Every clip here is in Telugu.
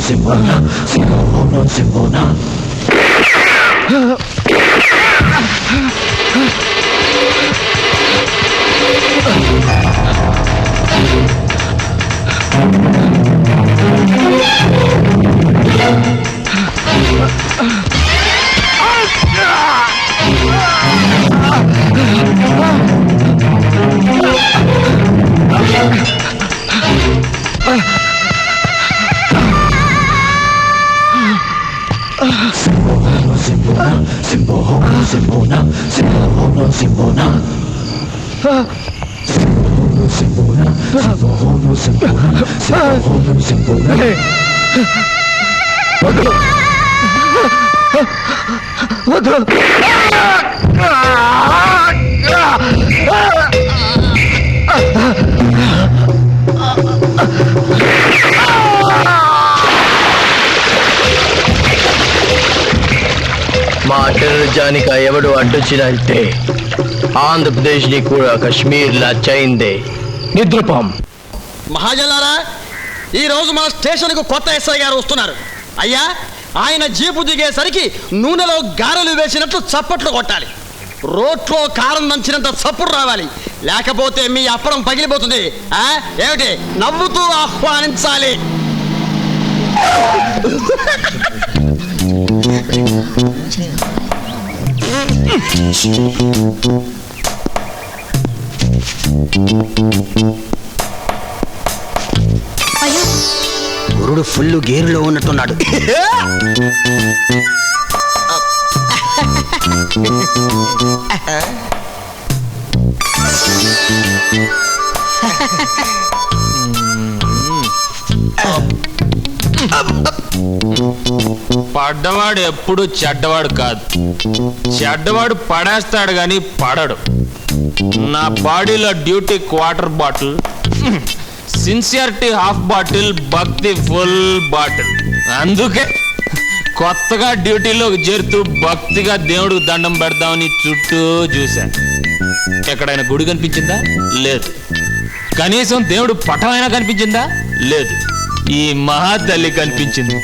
Simbona, Simbona, Simbona. Simbona, Simbona, Simbona, Simbona, Simbona. Simbona, Simbona, Simbona, Simbona, Simbona, Simbona. వద్దు. మా టెర్రరిజానిక ఎవడు అడ్డొచ్చినా అంతే ఆంధ్రప్రదేశ్ ని కూడా కశ్మీర్ లా చైందే నిద్రపోం. మహాజనారా, ఈరోజు మన స్టేషన్కు కొత్త ఎస్ఐ గారు వస్తున్నారు. అయ్యా, ఆయన జీపు దిగేసరికి నూనెలో గారెలు వేసినట్లు చప్పట్లు కొట్టాలి. రోట్లో కారం దంచినంత చప్పుడు రావాలి, లేకపోతే మీ అప్పడం పగిలిపోతుంది. ఏమిటి నవ్వుతూ ఆహ్వానించాలి. గురుడు ఫుల్ గేరులో ఉన్నట్టున్నాడు. పడ్డవాడు ఎప్పుడు చెడ్డవాడు కాదు, చెడ్డవాడు పడేస్తాడు గాని పడడు. నా బాడీలో duty quarter bottle, sincerity half bottle, భక్తి ఫుల్ బాటిల్. అందుకే కొత్తగా డ్యూటీలోకి చేరుతూ భక్తిగా దేవుడికి దండం పెడదామని చుట్టూ చూశాను. ఎక్కడైనా గుడి కనిపించిందా? లేదు. కనీసం దేవుడు పటమైనా కనిపించిందా? లేదు. ఈ మహాతల్లి కనిపించింది.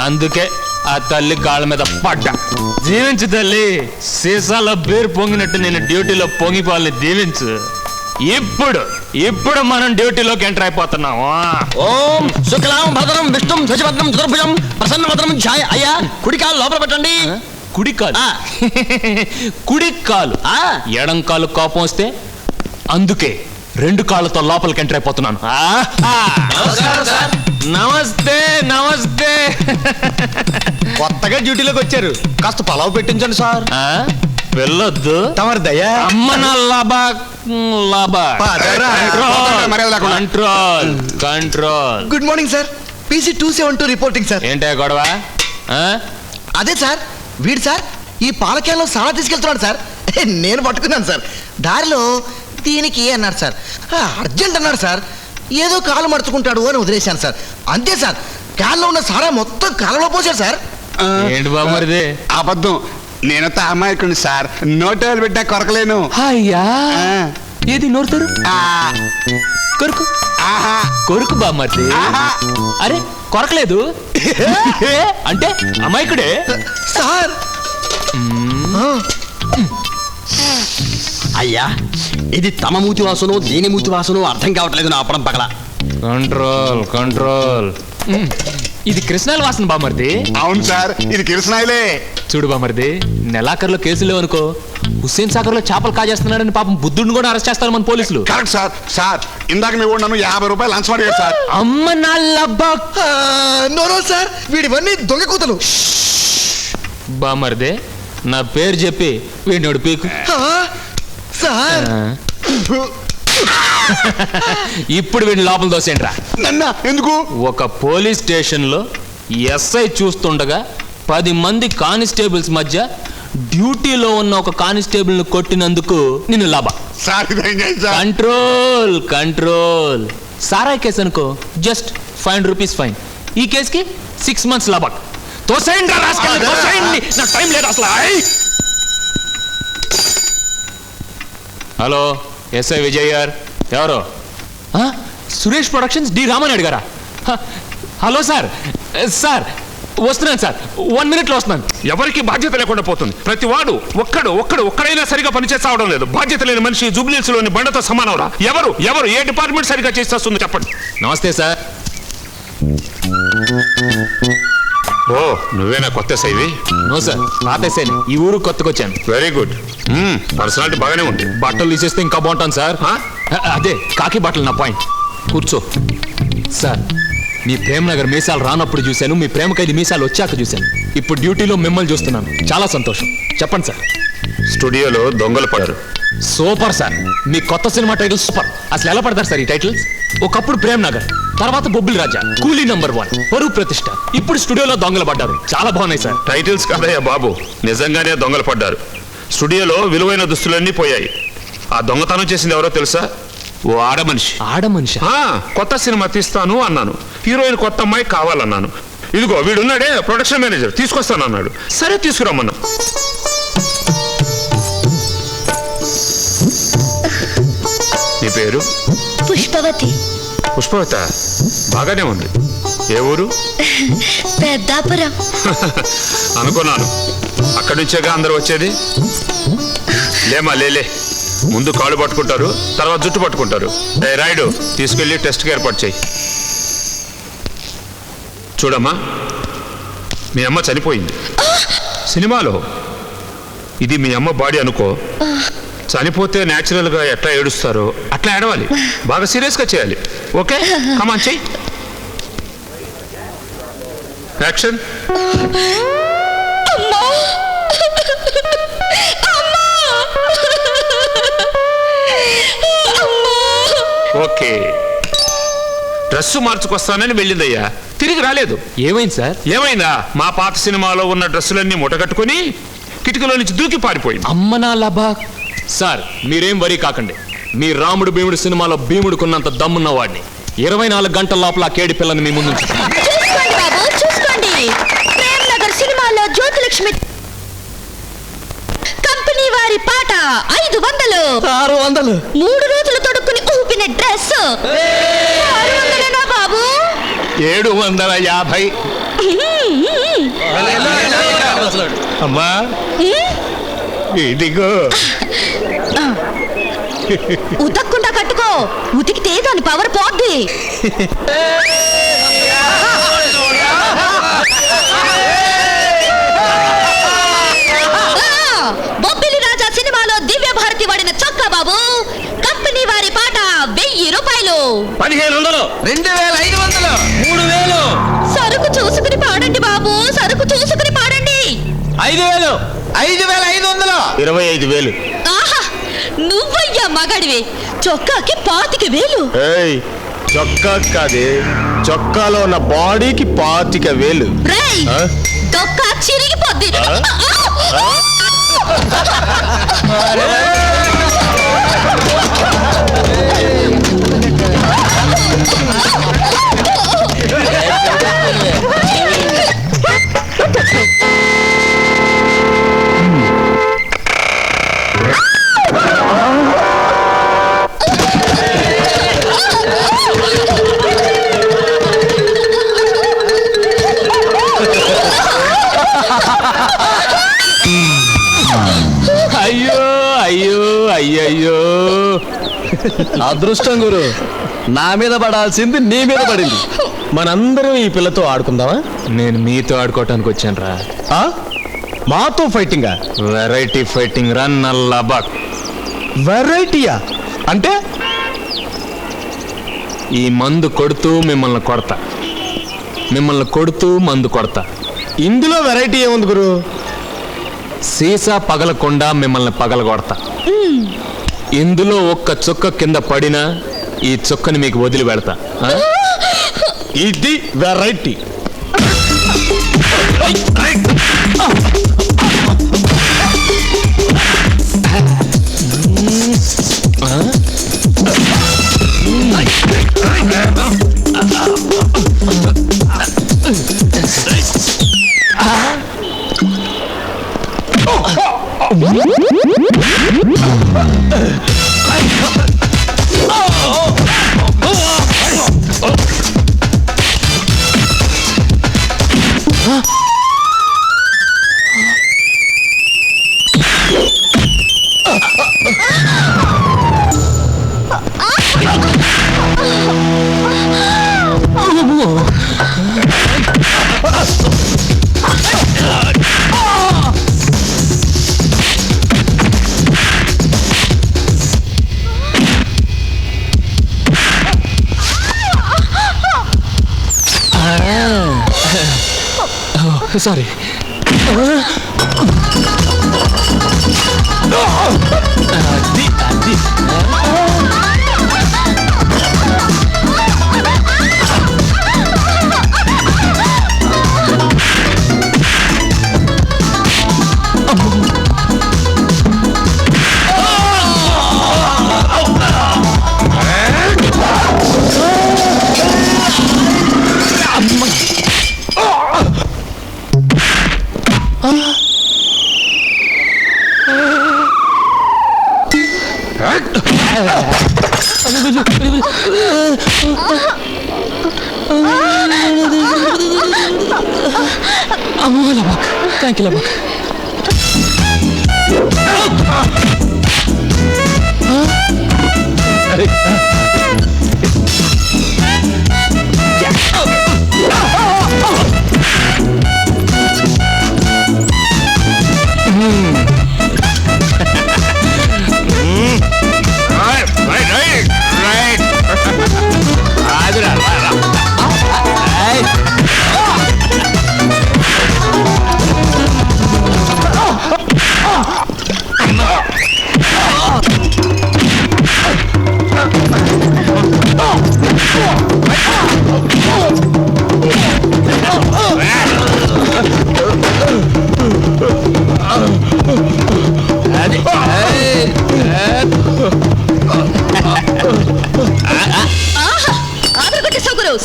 అందుకే ఆ తల్లి కాళ్ళ మీద పడ్డా. దీవించు తల్లి, సీసాలో బీరు పొంగినట్టు నేను డ్యూటీలో పొంగిపోవాలని దీవించు. ఇప్పుడు మనం డ్యూటీలోకి ఎంటర్ అయిపోతున్నాము. ఓం శుక్లాం భద్రం విష్ణుం శశిభద్రం చతుర్భుజం ప్రసన్నభద్రం ఛాయ. అయ్యా, కుడికాలు లోపల పెట్టండి. కుడికాలు కుడికాలు ఎడం కాలు కోపం వస్తే అందుకే రెండు కాళ్ళతో లోపలికి ఎంటర్ అయిపోతున్నాను. నమస్తే నమస్తే. కొత్తగా డ్యూటీలోకి వచ్చారు, కాస్త పలావ్ పెట్టించండి సార్. వెళ్ళొద్దు, తమరి దయ. అమ్మ నా లాభా లాభా. Control control. Good morning sir, PC 272 reporting sir. ఏంటే గొడవ? అదే సార్, వీడు సార్ ఈ పాలకేలో సారా తీసుకెళ్తున్నాడు సార్. నేను పట్టుకున్నాను సార్. దారిలో దీనికి అన్నాడు సార్, అర్జెంట్ అన్నాడు సార్. ఏదో కాలు మడుచుకుంటాడు అని వదిలేశాను సార్. అంతే సార్, కాల్లో ఉన్న సారా మొత్తం కాలంలో పోసాడు సార్. ఏంటి బామ్మరిది? అబద్ధం, నేను అమాయకుడిని సార్. నోటేలు పెట్టా కొరకలేను. అయ్యా, ఏది నోరుతారు? కొరుకు కొరుకు బామ్మర్ది. అరే కొరకలేదు అంటే అమాయకుడే సార్. అయ్యా, ఇది తమ మూతి వాసనో దీని మూతి వాసనో అర్థం కావట్లేదు నా అప్పడం పగల. Control control. ఇది కృష్ణాల వాసన బామ్మర్ది. అవును సార్, ఇది కిరసనాయిలే. చూడు బామ్మర్ది, నెలాఖరులో కేసులు లేవనుకో, హుస్సేన్ సాగర్ లో చేపలు కాజేస్తున్నాడని పాపం బుద్ధుడిని కూడా అరెస్ట్ చేస్తారు మన పోలీసులు. Correct sir. సార్ ఇందాక మీ నన్ను 50 రూపాయలు లంచం అడిగారు సార్. అమ్మ నా నో సార్, వీడివన్నీ దొంగ కూతలు. బామ్మర్ది, నా పేరు చెప్పి వీడినోడు పీకు. సార్ ఇప్పుడు వీడిని లోపల దోసేంట్రా. నన్నా ఎందుకు? ఒక పోలీస్ స్టేషన్ లో ఎస్ఐ చూస్తుండగా 10 మంది కానిస్టేబుల్స్ మధ్య డ్యూటీలో ఉన్న ఒక కానిస్టేబుల్ ను కొట్టినందుకు నిన్ను లాభా. Control control. సారా కేసు అనుకో, జస్ట్ 5 రూపీస్ ఫైన్. ఈ కేసుకి 6 months లాభా. తోసేయండి, నాకు టైం లేదు అసలు. హలో, ఎస్ఐ విజయ్ గారు. ఎవరు? సురేష్ ప్రొడక్షన్స్ డి రామన్ అడిగారా? హలో సార్ సార్ వస్తున్నాను సార్ 1 minute వస్తున్నాను. ఎవరికి బాధ్యత లేకుండా పోతుంది. ప్రతి వాడు ఒక్కడైనా సరిగా పనిచేసి అవడం లేదు. బాధ్యత లేని మనిషి జూబ్లీహిల్స్ లోని బండతో సమానవరా? ఎవరు ఏ డిపార్ట్మెంట్ సరిగా చేసేస్తుంది చెప్పండి. నమస్తే సార్. ఓ నువ్వేనా కొత్త సైవి? నో సార్, పాత ఎస్ఐని. ఈ ఊరు కొత్తగా వచ్చాను. Very good. పర్సనాలిటీ బాగానే ఉంది. బట్టలు తీసేస్తే ఇంకా బాగుంటాను సార్. అదే కాకి బట్టలు నా పాయింట్. కూర్చో సార్. మీ ప్రేమ్ నగర్ మీసాలు రానప్పుడు చూశాను, మీ ప్రేమ ఖైదీ మీసాలు వచ్చాక చూశాను. ఇప్పుడు డ్యూటీలో మిమ్మల్ని చూస్తున్నాను. చాలా సంతోషం. చెప్పండి సార్. స్టూడియోలో దొంగలు పడారు. Super sir. మీ కొత్త సినిమా టైటిల్ సూపర్. అసలు ఎలా పడతారు సార్ ఈ టైటిల్స్? ఒకప్పుడు ప్రేమ్ నగర్, తర్వాత బొబ్బిలి రాజా, కూలీ నంబర్ 1, పరువు ప్రతిష్ట, ఇప్పుడు స్టూడియోలో దొంగలు పడ్డారు. చాలా బాగున్నాయి సార్. టైటిల్స్ కదయ్యా బాబు, నిజంగానే దొంగలు పడ్డారు. స్టూడియోలో విలువైన దుస్తులన్నీ పోయాయి. ఆ దొంగతనం చేసింది ఎవరో తెలుసా? ఓ ఆడమనిషి. ఆడమనిషి? కొత్త సినిమా తీస్తాను అన్నాను. హీరోయిన్ కొత్త అమ్మాయి కావాలన్నాను. ఇదిగో వీడున్నాడే ప్రొడక్షన్ మేనేజర్, తీసుకొస్తాను అన్నాడు. సరే తీసుకురమ్మన్నా. నీ పేరు? పుష్పవతి. పుష్పవత, బాగానే ఉంది. ఏ ఊరు? పెద్దాపురం. అనుకున్నాను. అక్కడి నుంచేగా అందరూ వచ్చేది. లేమా లేలే, ముందు కాళ్ళు పట్టుకుంటారు, తర్వాత జుట్టు పట్టుకుంటారు. రాయుడు, తీసుకెళ్ళి టెస్ట్కి ఏర్పాటు చేయి. చూడమ్మా, మీ అమ్మ చనిపోయింది సినిమాలో. ఇది మీ అమ్మ బాడీ అనుకో. చనిపోతే న్యాచురల్గా ఎట్లా ఏడుస్తారో అట్లా ఏడవాలి. బాగా సీరియస్గా చేయాలి. ఓకే, కమాన్ చెయ్యి. యాక్షన్. ఓకే. డ్రెస్సు మార్చుకొస్తానని వెళ్ళిందయ్యా, తిరిగి రాలేదు. ఏమైంది సార్? ఏమైందా? మా పాత సినిమాలో ఉన్న డ్రెస్సులన్నీ మూటగట్టుకుని కిటికీలో నుంచి దూకి పారిపోయింది. అమ్మనా లాభా. సార్ మీరేం వరీ కాకండి. మీ రాముడు భీముడు సినిమాలో భీముడుకున్నంత దమ్మున్న వాడిని 24 గంటల లోపల ఆ కేడి పిల్లని మీ ముందు చూసుకోండి బాబు, చూసుకోండి. ప్రేమ్ నగర్ సినిమాలో జ్యోతిలక్ష్మి కంపెనీ వారి పాట 500. 600. 3 రోజులు తొడుక్కుని ఊపిన డ్రెస్ 600 బాబు. 750. అమ్మా ఇదిగో. ఉతక్కుండా కట్టుకో, ఉతికితే దాని పవర్ పోద్ది. బొబ్బిలి రాజా సినిమాలో దివ్య భారతి వాడిన చొక్కా బాబు. కంపెనీ వారి పాట 1000 రూపాయలు. 1500. 2500. 3000. సరుకు చూసుకుని పాడండి బాబు, సరుకు చూసుకుని పాడండి. 5000. 5500. 25,000. ఆహా, నువ్వయ్యా మగాడివి. చొక్కాకి 25,000. చొక్కా కాదే, చొక్కాలో ఉన్న బాడీకి 25,000. రేయ్, చొక్కా చిరిగిపోద్ది. అయ్యో అయ్యో అయ్యయ్యో. అదృష్టం గురు, నా మీద పడాల్సింది నీ మీద పడింది. మనందరం ఈ పిల్లతో ఆడుకుందామా? నేను మీతో ఆడుకోవటానికి వచ్చాను రా. మాతో ఫైటింగా? వెరైటీ ఫైటింగ్ రా నల్లబాక్. వెరైటీయా అంటే? ఈ మందు కొడుతూ మిమ్మల్ని కొడతా, మిమ్మల్ని కొడుతూ మందు కొడతా. ఇందులో వెరైటీ ఏముంది గురు? సీసా పగలకుండా మిమ్మల్ని పగలగొడతా. ఇందులో ఒక్క చుక్క కింద పడినా ఈ చుక్కని మీకు వదిలి పెడతా. ఇది variety. Sorry. Thank you, Labak.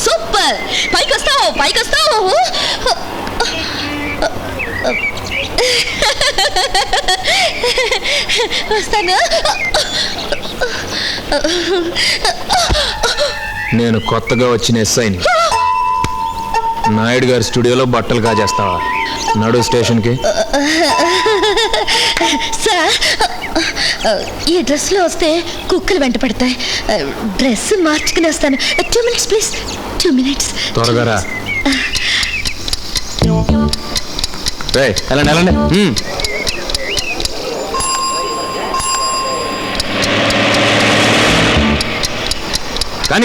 Super. పైకొస్తావు. వస్తాను. నేను కొత్తగా వచ్చిన ఎస్ఐని. నాయుడు గారి స్టూడియోలో బట్టలు కాజేస్తావా? నడు స్టేషన్కి. సార్, ఈ డ్రెస్లో వస్తే కుక్కలు వెంట పడతాయి. డ్రెస్ మార్చుకుని వస్తాను. 2 minutes ప్లీజ్. 2 minutes. త్వరగా రా. వెళ్ళండి.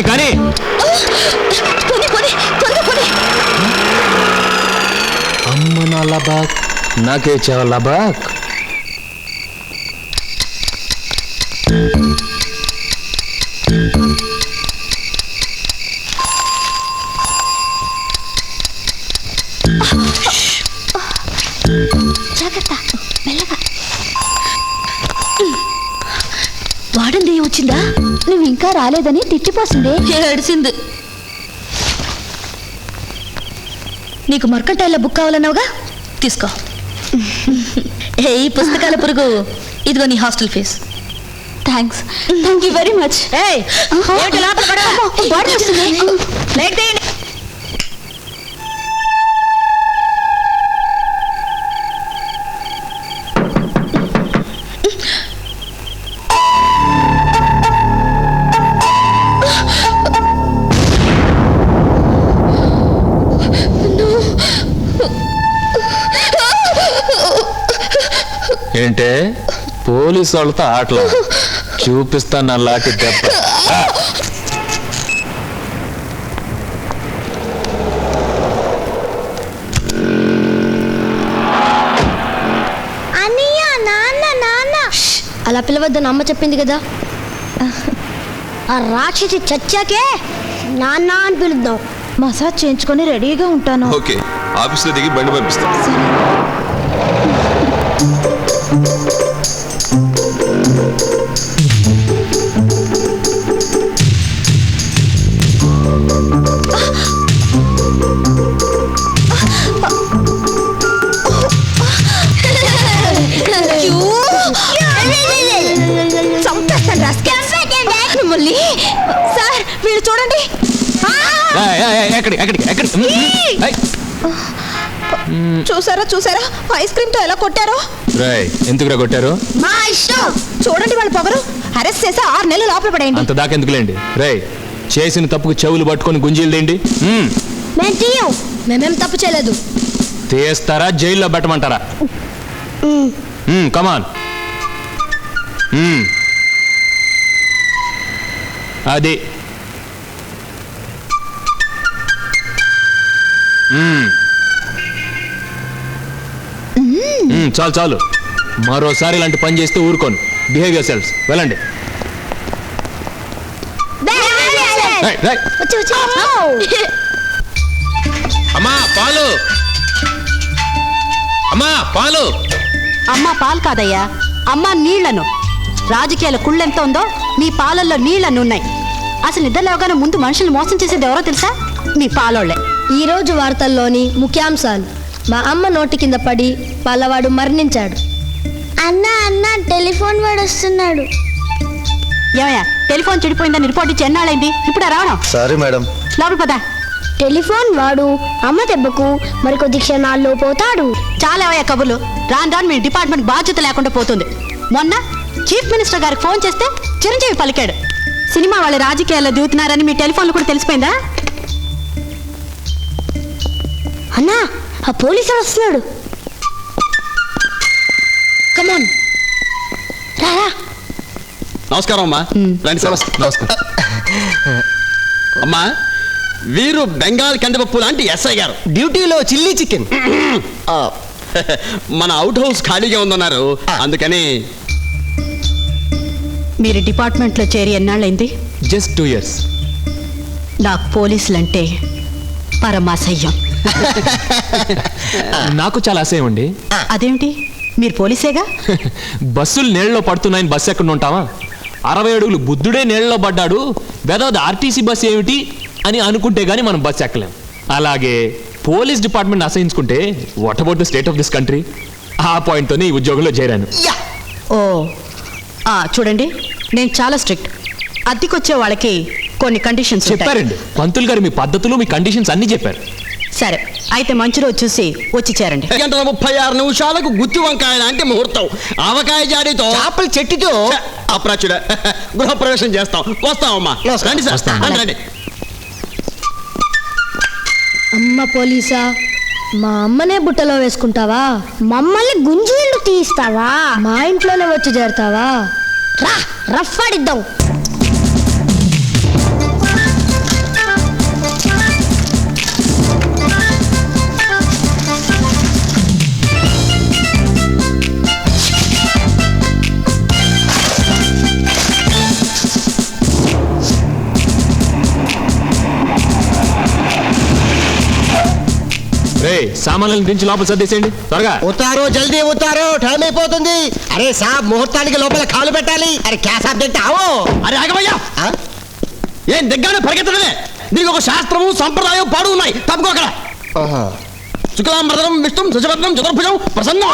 కానీ అమ్మ నా లబాక్, నాకే చావ లబాక్. జాగ్రత్త, మెల్లగా. వాడంది వచ్చిందా? నువ్వు ఇంకా రాలేదని తిట్టిపోసిందే. ఏడిసింది. నీకు మర్కంటైల్ల బుక్ కావాలన్నావుగా, తీసుకో. ఈ పుస్తకాల పురుగు, ఇదిగో నీ hostel fees. Thanks. Thank you very much. ఏంటే పోలీసు వాళ్ళతో ఆటలు చూపిస్తాను నా లాంటి దెబ్బ. అలా పిలవద్దని అమ్మ చెప్పింది కదా. ఆ రాక్షసి చచ్చాకే నాన్న అని పిలుద్దాం. మసాజ్ చేయించుకొని రెడీగా ఉంటాను. ఓకే, ఆఫీస్లో దిగి బండి పంపిస్తాను. సార్, వీళ్ళు చూడండి. చూసారా చూసారా ఐస్ క్రీమ్ తో ఎలా కొట్టారో. రాయ్ ఎందుకురా కొట్టారు? మా ఇష్టం. చూడండి వాళ్ళ పొగరు. అరెస్ట్ చేసి 6 నెలలు లోపల పడేయండి. అంత దాకా ఎందుకులేండి. రాయ్ చేసిన తప్పుకు చెవులు పట్టుకొని గుంజీలు తిండి. మేము తీయం. మేమేం తప్పు చేయలేదు. తీస్తారా జైల్లో పెట్టమంటారా? కమాన్. అది చాలు చాలు. మరోసారి ఇలాంటి పని చేస్తే ఊరుకోను. Behave yourselves. వెళ్ళండి. అమ్మా పాలు, అమ్మా పాలు. అమ్మ పాలు కాదయ్యా, అమ్మ నీళ్లను. రాజకీయాల కుళ్ళెంత ఉందో మీ పాలల్లో నీళ్లను ఉన్నాయి. అసలు నిద్ర లేవగానే ముందు మనుషుల్ని మోసం చేసేది ఎవరో తెలుసా? మీ పాలోళ్లే. ఈ రోజు వార్తల్లోని ముఖ్యాంశాలు. మా అమ్మ నోటి కింద పడి పల్లవాడు మరణించాడు. అన్న టెలిఫోన్ వాడు వస్తున్నాడు. ఏమయ్యా టెలిఫోన్ చెడిపోయిందని రిపోర్ట్ ఇచ్చి ఎన్నాళ్ళైంది? ఇప్పుడు రావడం. Sorry madam. లోపల పదా. టెలిఫోన్ వాడు అమ్మ దెబ్బకు మరికొద్ది క్షణాల్లో పోతాడు. చాలేవయ్యా కబుర్లు. రాను మీ డిపార్ట్మెంట్ బాధ్యత లేకుండా పోతుంది. మొన్న చీఫ్ మినిస్టర్ గారికి ఫోన్ చేస్తే చిరంజీవి పలికాడు. సినిమా వాళ్ళ రాజకీయాల్లో దిగుతున్నారని మీ టెలిఫోన్లు కూడా తెలిసిపోయిందా? అన్నా ఆ పోలీసు వస్తున్నాడు. కమాన్ రారా. నమస్కారం అమ్మా. రండి సార్. నమస్కారం. అమ్మా వీరు బెంగాల్ కందిపప్పు లాంటి ఎస్ఐ గారు. డ్యూటీలో చిల్లీ చికెన్. మన అవుట్ హౌస్ ఖాళీగా ఉందన్నారు, అందుకని. మీరు డిపార్ట్మెంట్లో చేరి ఎన్నాళ్ళైంది? Just 2 years. నాకు పోలీసులంటే పరమాసహ్యం. నాకు చాలా అసహ్యం అండి. అదేమిటి, మీరు పోలీసేగా? బస్సులు నీళ్ళలో పడుతున్నాయని బస్సు ఎక్కడ ఉంటావా? 60 అడుగులు బుద్ధుడే నీళ్ళలో పడ్డాడు, వెదవది ఆర్టీసీ బస్సు ఏమిటి అని అనుకుంటే గానీ మనం బస్సు ఎక్కలేం. అలాగే పోలీస్ డిపార్ట్మెంట్ అసహించుకుంటే what about the state of this country? ఆ పాయింట్తోనే ఈ ఉద్యోగంలో చేరాను. ఓ చూడండి, నేను చాలా స్ట్రిక్ట్. అద్దెకొచ్చే వాళ్ళకి కొన్ని కండిషన్స్ చెప్పారండి పంతులు గారు. మీ పద్ధతులు, మీ కండిషన్స్ అన్ని చెప్పారు. సరే అయితే మంచి రోజు చూసి వచ్చి చేరండి. 1:36 గుత్తి వంకాయ లాంటి ముహూర్తం. ఆవకాయ జాడీతో ఆపల్ చెట్టుతో అప్రాచుడ గృహప్రవేశం చేస్తాం. వస్తామమ్మా. రండి సార్. రండి. అమ్మ పోలీసా, మా అమ్మనే బుట్టలో వేసుకుంటావా? మమ్మల్ని గుంజీళ్ళు తీస్తావా? మా ఇంట్లోనే వచ్చి చేరతావా? రా రఫ్ ఆడిద్దాం. సామాన్లను దించి లోపల సర్దేసేయండి త్వరగా. ఉతారో జల్దీ ఉతారో, టైం అయిపోతుంది. అరే సాబ్ ముహూర్తానికి లోపల కాలు పెట్టాలి. అరే క్యా సాబ్ తింటావో? అరే ఆగమయ్యా, ఏం దగ్గర పరిగెత్తడమే. దీనికి ఒక శాస్త్రము సంప్రదాయం పాడు ఉన్నాయి. తప్పుకోకరా. శుక్లాంబరదనం విష్ణుం శశివర్ణం చతుర్భుజం ప్రసన్నం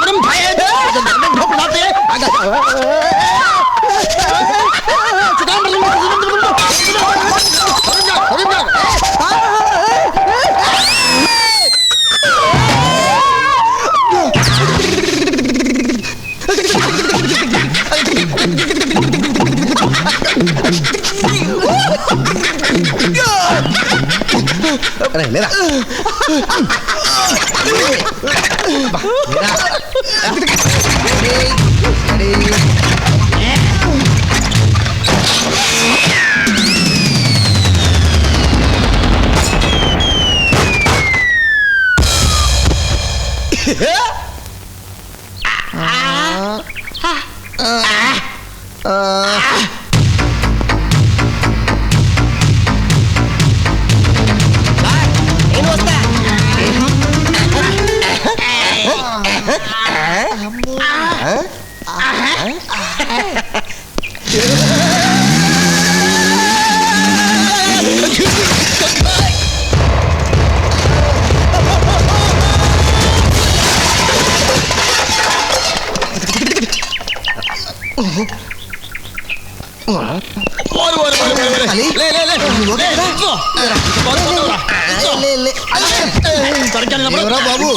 లేదా బాబు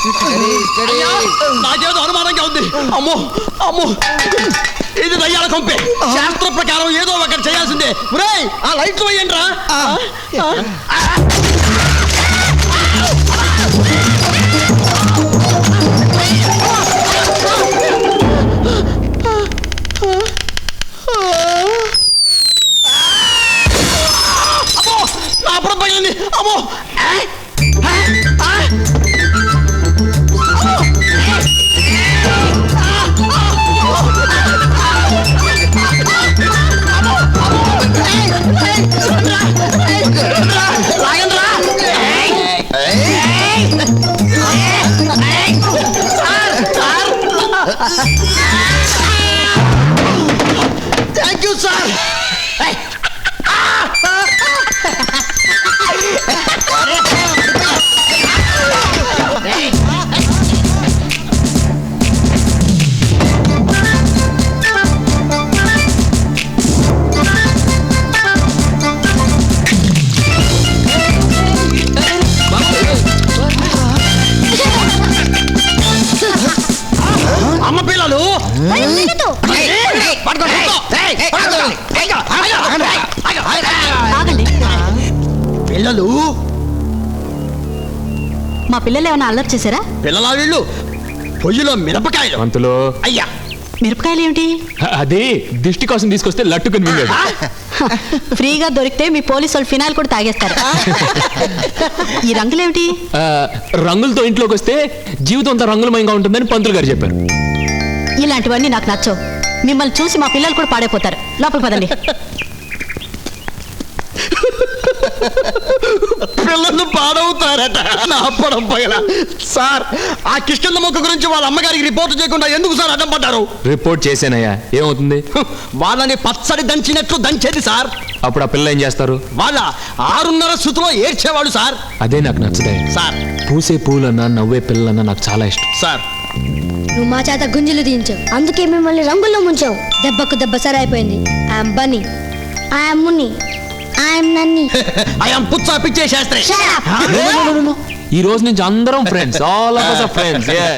అయ్యా, నాకేదో అనుమానంగా ఉంది. అమ్మో అమ్మో, ఇది దయ్యాల కొంపే. శాస్త్ర ప్రకారం ఏదో ఒకటి చేయాల్సిందే. ఒరేయ్, ఆ లైట్లు వేయండి రా. అమ్మో, నా అప్పుడు పగిలింది. అమ్మో, థ్యాంక్ యూ సార్. అమ్మ పిల్లలు ఆగండి. పిల్లలు మా పిల్లలు ఏమైనా అల్లరి చేశారా? పిల్లల వీళ్ళు పొయ్యిలో మిరపకాయలు. పంతులు, అయ్యా, మిరపకాయలు ఏమిటి? అదే దిష్టి కోసం తీసుకొస్తే లట్టుకుని మింగాడు. ఫ్రీగా దొరికితే మీ పోలీసు వాళ్ళు ఫినాయిల్ కూడా తాగేస్తారు. ఈ రంగులేమిటి? రంగులతో ఇంట్లోకి వస్తే జీవితం అంతా రంగులమయంగా ఉంటుందని పంతులు గారు చెప్పారు. ఇలాంటివన్నీ నాకు నచ్చవు. మిమ్మల్ని చూసి మా పిల్లలు కూడా పాడైపోతారు. లోపల పదండి. పిల్లలు పాడవుతారట. నా పడం పగల. సార్, ఆ కిష్కింద మొక్క గురించి వాళ్ళ అమ్మగారికి రిపోర్ట్ చేయకుండా ఎందుకు సార్ అడ్డం పడ్డారు? రిపోర్ట్ చేశానయ్యా, ఏమవుతుంది? వాళ్ళని పచ్చడి దంచినట్లు దంచేది సార్. అప్పుడు ఆ పిల్ల ఏం చేస్తారు? వాళ్ళ 6:30 శృతిలో ఏడ్చేవాడు సార్. అదే నాకు నచ్చదే సార్ పూసే పూలన్నా నవ్వే పిల్లన్నా నాకు చాలా ఇష్టం. సార్, నువ్వు మా చేత గుంజులు తీయించావు, అందుకే మిమ్మల్ని రంగుల్లో ముంచావు. దెబ్బకు దెబ్బ సరి అయిపోయింది. I'm Bunny, I'm Munni, I'm నన్ని. ఐఎమ్ పుచ్చా పిచ్చే శాస్త్రి. ఈ రోజు నుంచి అందరం friends, all of us are friends. Yeah.